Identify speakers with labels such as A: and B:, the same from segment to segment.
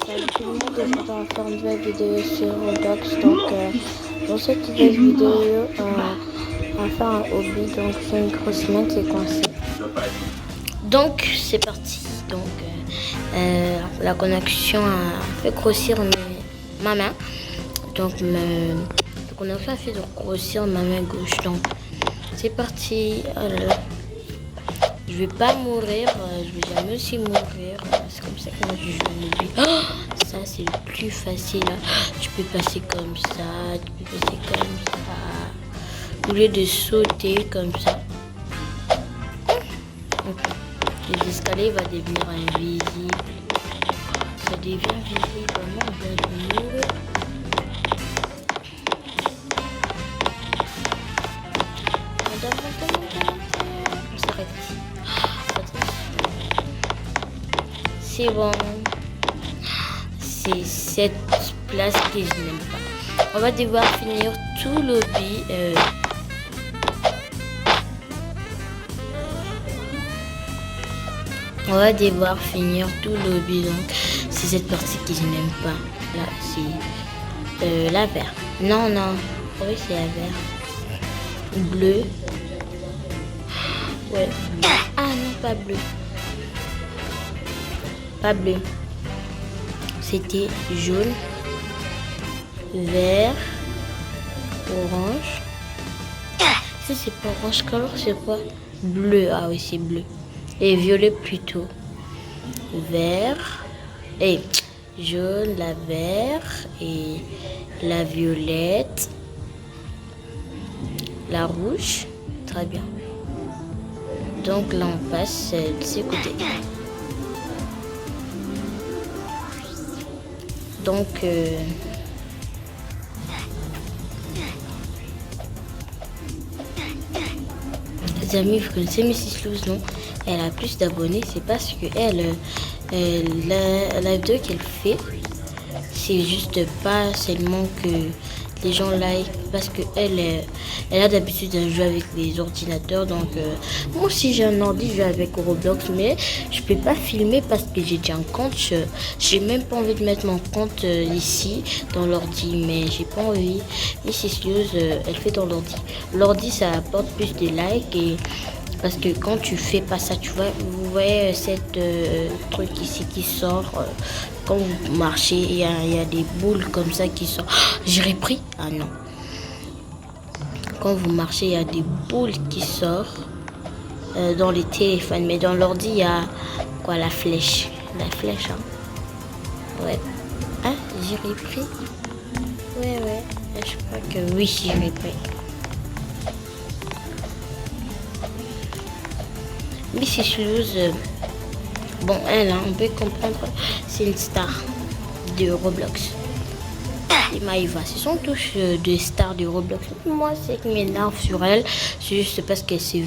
A: Salut tout le monde, j'espère qu'on va faire une nouvelle vidéo sur Roblox. Donc dans cette nouvelle vidéo, on va faire un hobby. Donc c'est une grosse main qui est coincée. Donc c'est parti. Donc la connexion a fait grossir ma main. Donc la connexion a fait grossir ma main gauche. Donc c'est parti. Alors, je vais pas mourir, je vais jamais aussi mourir. C'est comme ça que moi je joue au hobby. Oh, ça c'est le plus facile. Tu peux passer comme ça, tu peux passer comme ça. Au lieu de sauter comme ça. Les escaliers vont devenir invisibles. Ça devient visible, vraiment on vient de mourir. On s'arrête ici. C'est bon. C'est cette place que je n'aime pas. On va devoir finir tout le lobby. On va devoir finir tout le lobby. Donc c'est cette partie que je n'aime pas. Là c'est la vert. Non. Oui c'est la vert. Bleu. Ouais. Ah non pas bleu. Pas bleu. C'était jaune, vert, orange. Ça c'est pas orange, alors c'est quoi? Bleu, ah oui c'est bleu. Et violet plutôt. Vert et jaune, la vert et la violette, la rouge. Très bien. Donc là on passe de ce côté. Donc, les amis, vous connaissez Mrs. Luz, non? Elle a plus d'abonnés, c'est parce que la vidéo qu'elle fait, c'est juste pas seulement que les gens like, parce que elle a d'habitude de jouer avec les ordinateurs. Donc moi aussi j'ai un ordi, je joue avec Roblox, mais je peux pas filmer parce que j'ai déjà un compte. J'ai même pas envie de mettre mon compte ici dans l'ordi, mais j'ai pas envie. Mrs. Luz, elle fait dans l'ordi. L'ordi ça apporte plus de likes et parce que quand tu fais pas ça, tu vois, vous voyez cette truc ici qui sort. Quand vous marchez, il y a des boules comme ça qui sortent. Oh, j'ai repris. Ah non. Quand vous marchez, il y a des boules qui sortent dans les téléphones. Mais dans l'ordi, il y a quoi? La flèche. La flèche, hein. Ouais. Ah, j'ai repris. Ouais. Je crois que oui, j'ai repris. Mrs. Luz, bon, elle, hein, on peut comprendre, c'est une star de Roblox. Et Maïva, ce sont tous des stars de Roblox. Moi, ce qui m'énerve sur elle, c'est juste parce qu'elle s'est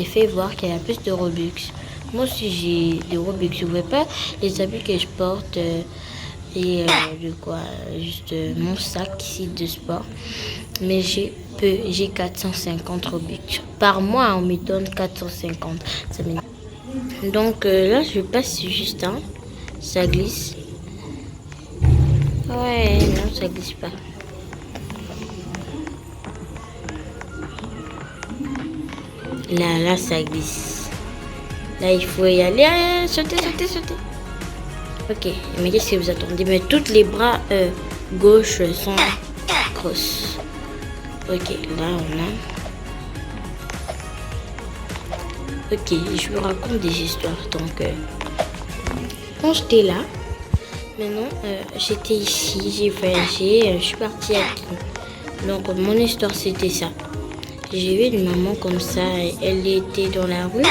A: fait voir qu'elle a plus de Robux. Moi aussi, j'ai des Robux. Je ne vois pas les habits que je porte et de quoi, juste mon sac ici de sport. Mais j'ai 450 Robux. Par mois, on me donne 450. Ça m'énerve. Donc là, je passe juste, hein. Ça glisse. Ouais, non, ça glisse pas. Là, ça glisse. Là, il faut y aller. Sauter. Ok, mais qu'est-ce que vous attendez? Mais tous les bras gauche sont grosses. Ok, là, on a... Ok, je vous raconte des histoires. Donc, quand j'étais là, maintenant, j'étais ici, j'ai voyagé, je suis partie à Kin. Donc, mon histoire, c'était ça. J'ai vu une maman comme ça, elle était dans la rue,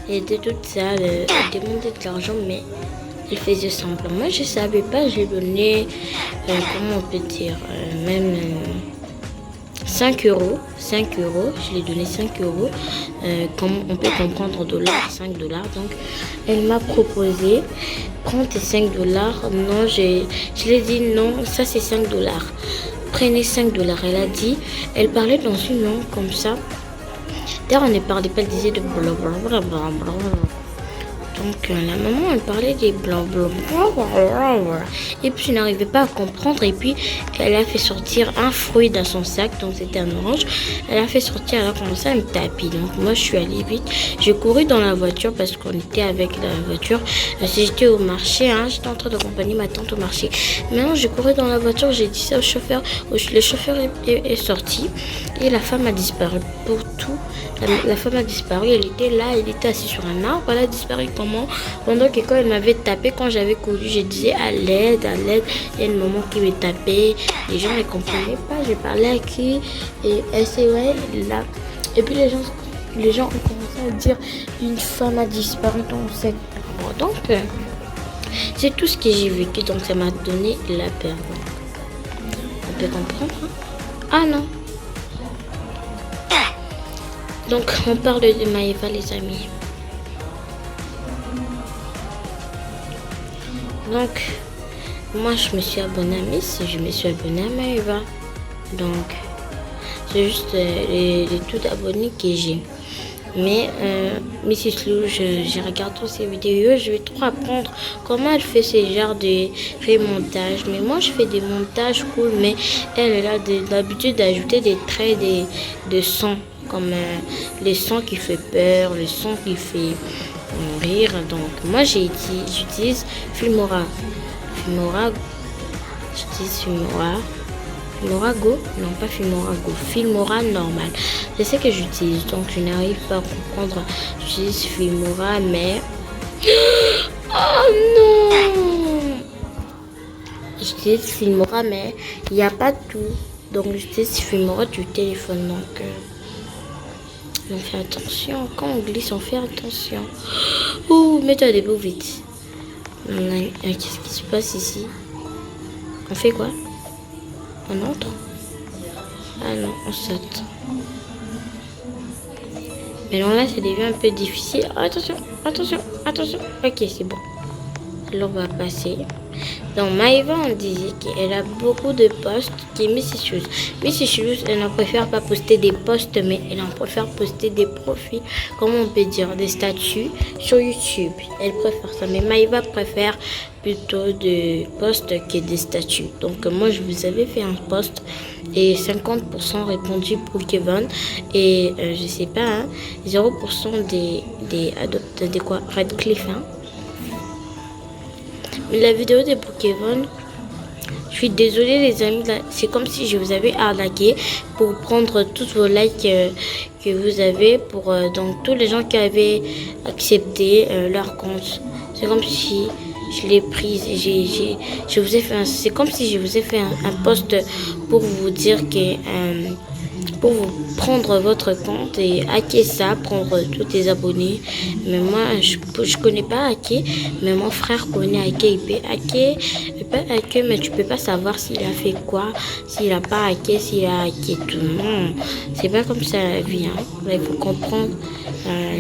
A: elle était toute sale, elle demandait de l'argent, mais elle faisait semblant. Moi, je savais pas, j'ai donné, comment on peut dire, même... 5 euros, je lui ai donné 5 euros, comme on peut comprendre dollars, 5 dollars. Donc elle m'a proposé, prends tes 5 dollars. Non, je lui ai dit non, ça c'est 5 dollars. prenez 5 dollars. Elle a dit, elle parlait dans une langue comme ça. D'ailleurs, on ne parlait pas, elle disait de blablabla. Donc la maman elle parlait des blancs. Et puis je n'arrivais pas à comprendre. Et puis elle a fait sortir un fruit dans son sac. Donc c'était un orange. Elle a fait sortir, elle a commencé à me taper. Donc moi je suis allée vite. J'ai couru dans la voiture parce qu'on était avec la voiture. Si j'étais au marché, j'étais en train d'accompagner ma tante au marché. Maintenant j'ai couru dans la voiture. J'ai dit ça au chauffeur. Le chauffeur est sorti. Et la femme a disparu. Pour tout, la femme a disparu. Elle était là, elle était assise sur un arbre. Elle a disparu comment? Pendant que quand elle m'avait tapé, quand j'avais couru, je disais à l'aide, à l'aide. Il y a une maman qui me tapait. Les gens ne comprenaient pas. Je parlais à qui? Et elle s'est là. Et puis les gens ont commencé à dire une femme a disparu dans cette arbre. Donc c'est tout ce que j'ai vécu. Donc ça m'a donné la peur. On peut comprendre. Ah non. Donc, on parle de Maëva, les amis. Donc, moi, je me suis abonnée à Miss, je me suis abonnée à Maëva. Donc, c'est juste les tout abonnés que j'ai. Mais Mrs. Lou, je regarde toutes ses vidéos, je vais trop apprendre comment elle fait ce genre de montage. Mais moi, je fais des montages cool, mais elle a l'habitude d'ajouter des traits de son. Comme le son qui fait peur, le son qui fait rire. Donc moi j'utilise Filmora. J'utilise Filmora Go. Non, pas Filmora Go. Filmora normal. C'est ce que j'utilise. Donc je n'arrive pas à comprendre. J'utilise Filmora mais... Oh non! J'utilise Filmora mais il n'y a pas tout. Donc j'utilise Filmora du téléphone. Donc... on fait attention, quand on glisse, on fait attention. Ouh, mets-toi debout vite. Qu'est-ce qui se passe ici? On fait quoi? On entre? Ah non, on saute. Mais non, là, ça devient un peu difficile. Attention, attention, attention. Ok, c'est bon. Alors, on va passer. Donc, Maëva, on disait qu'elle a beaucoup de posts qui est Mrs. Shoes. Mrs. Shoes, elle n'en préfère pas poster des posts, mais elle en préfère poster des profils, comment on peut dire, des statuts sur YouTube. Elle préfère ça. Mais Maëva préfère plutôt des posts que des statuts. Donc, moi, je vous avais fait un post et 50% répondu pour Kevin. Et, je sais pas, 0% des adoptes, des quoi, Radcliffe, La vidéo de Pokémon, je suis désolée les amis, c'est comme si je vous avais arnaqué pour prendre tous vos likes que vous avez pour donc tous les gens qui avaient accepté leur compte. C'est comme si je l'ai prise et je vous ai fait c'est comme si je vous ai fait un post pour vous dire que pour vous prendre votre compte et hacker ça, prendre tous tes abonnés. Mais moi, je connais pas hacker, mais mon frère connaît hacker. Il peut hacker, mais tu peux pas savoir s'il a fait quoi, s'il a pas hacké, s'il a hacké tout. Non, c'est pas comme ça la vie. Il faut comprendre.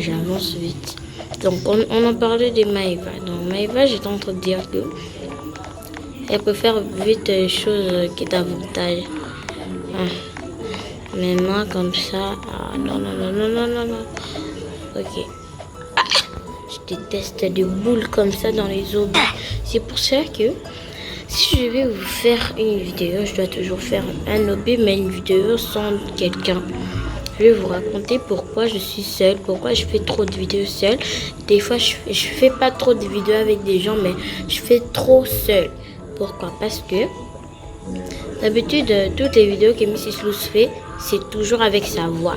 A: J'avance vite. Donc, on en parlait de Maëva. Donc, Maëva, j'étais en train de dire que elle peut faire vite les choses qui davantage. Mais moi, comme ça, non. Ok. Je déteste des boules comme ça dans les os. C'est pour ça que si je vais vous faire une vidéo, je dois toujours faire un hobby, mais une vidéo sans quelqu'un. Je vais vous raconter pourquoi je suis seule, pourquoi je fais trop de vidéos seule. Des fois, je fais pas trop de vidéos avec des gens, mais je fais trop seule. Pourquoi? Parce que d'habitude, toutes les vidéos que Mrs. Luz fait, c'est toujours avec sa voix.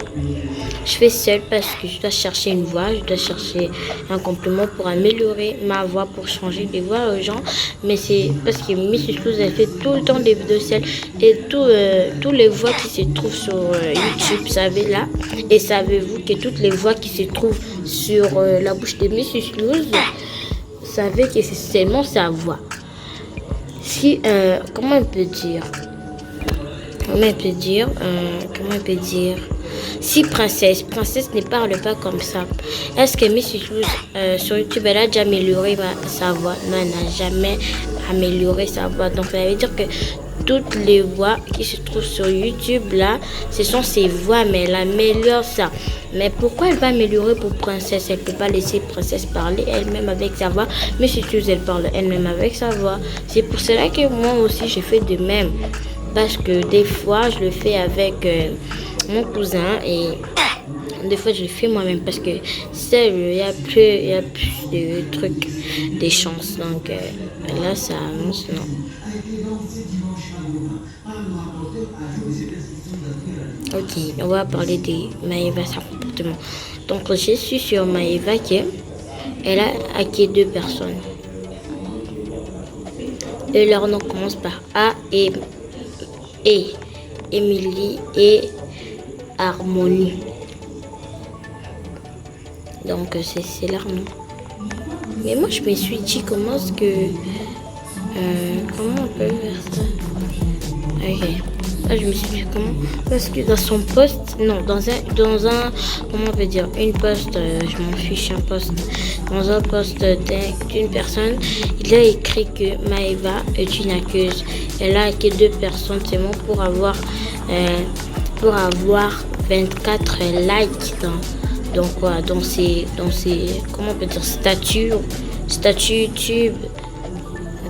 A: Je fais seule parce que je dois chercher une voix, je dois chercher un complément pour améliorer ma voix, pour changer des voix aux gens. Mais c'est parce que Mrs. Luz, elle fait tout le temps des vidéos seule. Et tous les voix qui se trouvent sur YouTube, savez là. Et savez-vous que toutes les voix qui se trouvent sur la bouche de Mrs. Luz, savez que c'est seulement sa voix. Si, comment on peut dire? Si Princesse ne parle pas comme ça, est-ce que Mrs. Luz sur YouTube elle a déjà amélioré sa voix? Non, elle n'a jamais amélioré sa voix. Donc ça veut dire que toutes les voix qui se trouvent sur YouTube là, ce sont ses voix, mais elle améliore ça. Mais pourquoi elle va améliorer pour Princesse? Elle peut pas laisser Princesse parler elle-même avec sa voix, mais si elle parle elle-même avec sa voix. C'est pour cela que moi aussi je fais de même, parce que des fois je le fais avec mon cousin et des fois je le fais moi-même parce que il y a plus de trucs, des chances. Donc là ça avance, non. Ok, on va parler de Maëva, son comportement. Donc je suis sur Maëva qu'elle a hacké 2 personnes. Et leur nom commence par A et Émilie et Harmonie. Donc c'est leur nom. Mais moi je me suis dit comment est-ce que comment on peut faire ça? Ok. Là je me suis dit comment, parce que dans son poste, non, dans un comment on peut dire, une poste, je m'en fiche, un poste, dans un poste d'une personne, il a écrit que Maëva est une hackeuse. Elle a hacké 2 personnes seulement pour avoir 24 likes dans ses comment on peut dire, statut YouTube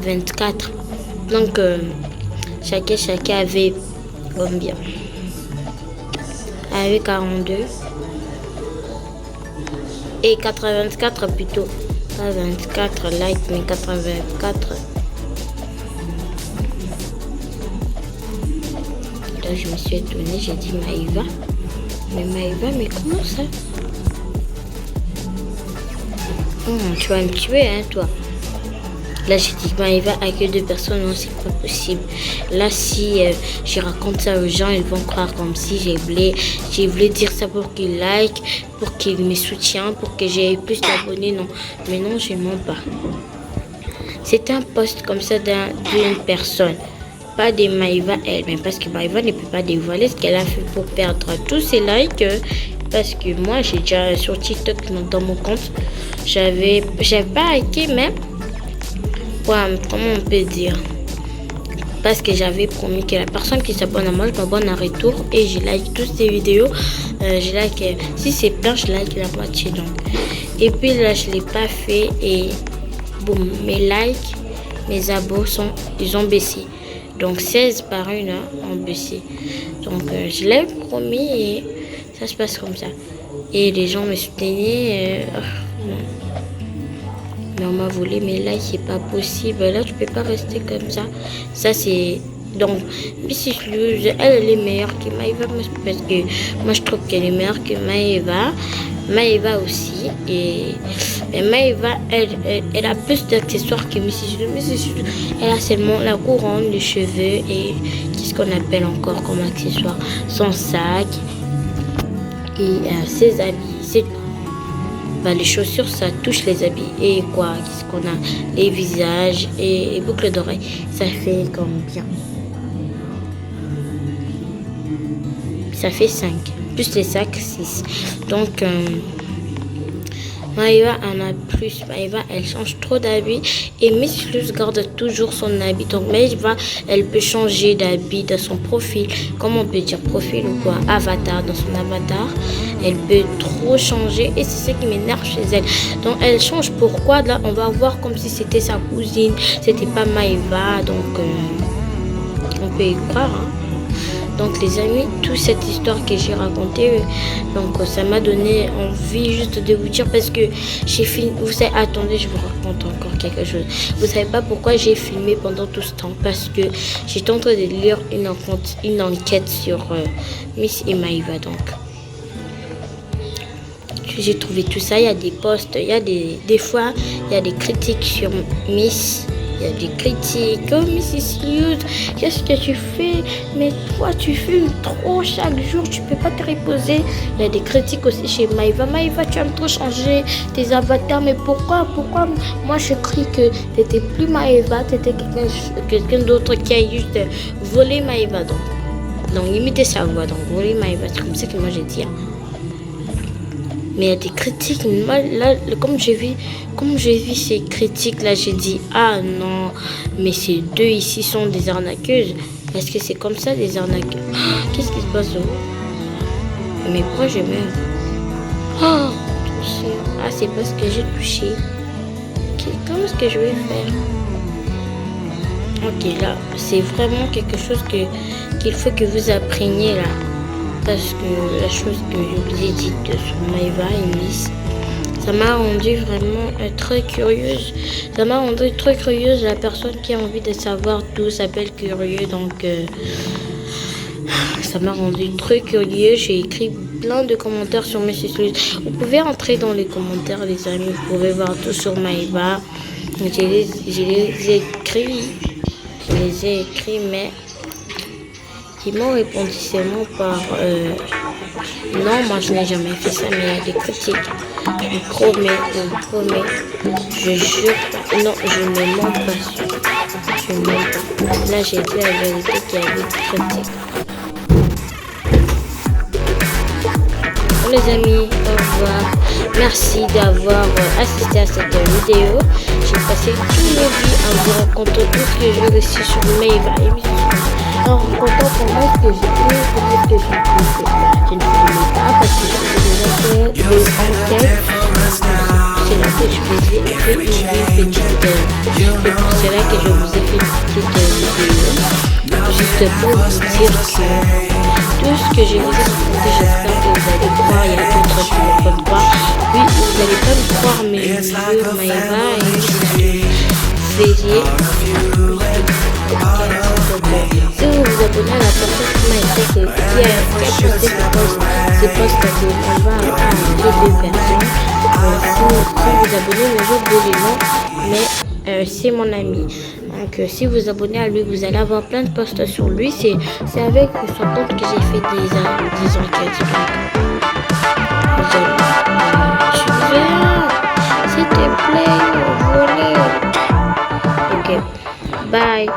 A: 24. Donc chacun avait combien? Avec 42 et 84 plutôt, pas 24 likes mais 84. Là je me suis étonnée, j'ai dit Maëva, mais comment ça? Tu vas me tuer hein toi. Là, j'ai dit, Maëva a que 2 personnes, non, c'est pas possible. Là, si je raconte ça aux gens, ils vont croire comme si j'ai voulu dire ça pour qu'ils like, pour qu'ils me soutiennent, pour que j'ai plus d'abonnés, non. Mais non, je ne mens pas. C'est un post comme ça d'une personne, pas de Maëva elle-même, parce que Maëva ne peut pas dévoiler ce qu'elle a fait pour perdre tous ses likes. Parce que moi, j'ai déjà sur TikTok, dans mon compte, j'avais pas hacké, mais comment on peut dire, parce que j'avais promis que la personne qui s'abonne à moi, je m'abonne en retour et je like toutes ces vidéos. Je like, si c'est plein, je like la moitié. Donc. Et puis là, je l'ai pas fait et boum, mes likes, mes abos ils ont baissé. Donc 16 par une ont baissé. Donc je l'ai promis et ça se passe comme ça. Et les gens me soutenaient. Non. Mais on m'a volé mes likes, c'est pas possible. Là, tu peux pas rester comme ça. Ça, c'est... Donc, Mrs. Luz, elle est meilleure que Maëva, parce que moi, je trouve qu'elle est meilleure que Maëva. Maëva aussi. Et Maëva, elle a plus d'accessoires que Mrs. Luz. Mrs. Luz, elle a seulement la couronne, les cheveux et qu'est-ce qu'on appelle encore comme accessoire? Son sac et ses habits. C'est les chaussures, ça touche les habits. Et quoi? Qu'est-ce qu'on a? Les visages et boucles d'oreilles. Ça fait combien? Ça fait 5. Plus les sacs, 6. Donc, Maëva en a plus. Maëva, elle change trop d'habits. Et Miss Luz garde toujours son habit. Donc, Maëva, elle peut changer d'habit dans son profil. Comment on peut dire profil ou quoi? Avatar, dans son avatar. Elle peut trop changer. Et c'est ce qui m'énerve chez elle. Donc, elle change. Pourquoi? Là, on va voir comme si c'était sa cousine. C'était pas Maëva. Donc, on peut y croire. Hein. Donc les amis, toute cette histoire que j'ai racontée, donc ça m'a donné envie juste de vous dire parce que j'ai filmé. Vous savez, attendez, je vous raconte encore quelque chose. Vous savez pas pourquoi j'ai filmé pendant tout ce temps? Parce que j'étais en train de lire une enquête sur Miss et Maëva. Donc j'ai trouvé tout ça. Il y a des posts, il y a des fois il y a des critiques sur Miss. Il y a des critiques. Oh, Mrs. Luz, qu'est-ce que tu fais? Mais toi, tu filmes trop chaque jour. Tu peux pas te reposer. Il y a des critiques aussi chez Maëva. Maëva, tu aimes trop changer tes avatars. Mais pourquoi moi, je crie que tu n'étais plus Maëva. Tu étais quelqu'un d'autre qui a juste volé Maëva. Donc, imiter sa voix. Donc, voler Maëva. C'est comme ça que moi, j'ai dit. Hein. Mais il y a des critiques. Moi, là, comme j'ai vu ces critiques-là, j'ai dit, ah non, mais ces deux ici sont des arnaqueuses. Est-ce que c'est comme ça des arnaqueurs? Qu'est-ce qui se passe là? Mais pourquoi je meurs? Oh, ah, c'est parce que j'ai touché. Comment est-ce que je vais faire? Ok, là, c'est vraiment quelque chose qu'il faut que vous appreniez là. Parce que la chose que je vous ai dite sur Maëva et Miss, ça m'a rendu vraiment très curieuse. Ça m'a rendu très curieuse. La personne qui a envie de savoir tout s'appelle Curieux. Donc, ça m'a rendu très curieux. J'ai écrit plein de commentaires sur mes sociaux. Vous pouvez entrer dans les commentaires, les amis. Vous pouvez voir tout sur Maëva. Je les ai écrits, mais ils m'ont répondu seulement par non, moi je n'ai jamais fait ça, mais il y a des critiques. Je vous promets, je jure pas, non, je ne mens pas, je ne mens pas. Là j'ai dit la vérité qu'il y avait des critiques. Bon les amis, au revoir. Merci d'avoir assisté à cette vidéo. J'ai passé toute ma vie à vous raconter tout ce que j'ai reçu sur Maëva et Miss. En racontant pour moi ce que j'ai fait, ce que j'ai fait. Je ne filmais pas parce que je faisais des enquêtes. C'est là que je faisais une petite c'est pour cela que je vous ai fait une petite vidéo. Juste pour vous dire que tout ce que je vous ai raconté, j'espère que vous allez croire. Il y a d'autres qui ne peuvent croire. Oui, vous n'allez pas me croire, mais je jure, Maëva et Veillez. Si vous vous abonnez à la personne qui m'a écrit, qui a posté ce post de Maëva à deux personnes, si vous abonnez, ne j'oublie le nom, mais c'est mon ami. Donc si vous abonnez à lui, vous allez avoir plein de posts sur lui. C'est avec son compte que j'ai fait des enquêtes. Je viens, s'il te plaît, voler. Ok, bye.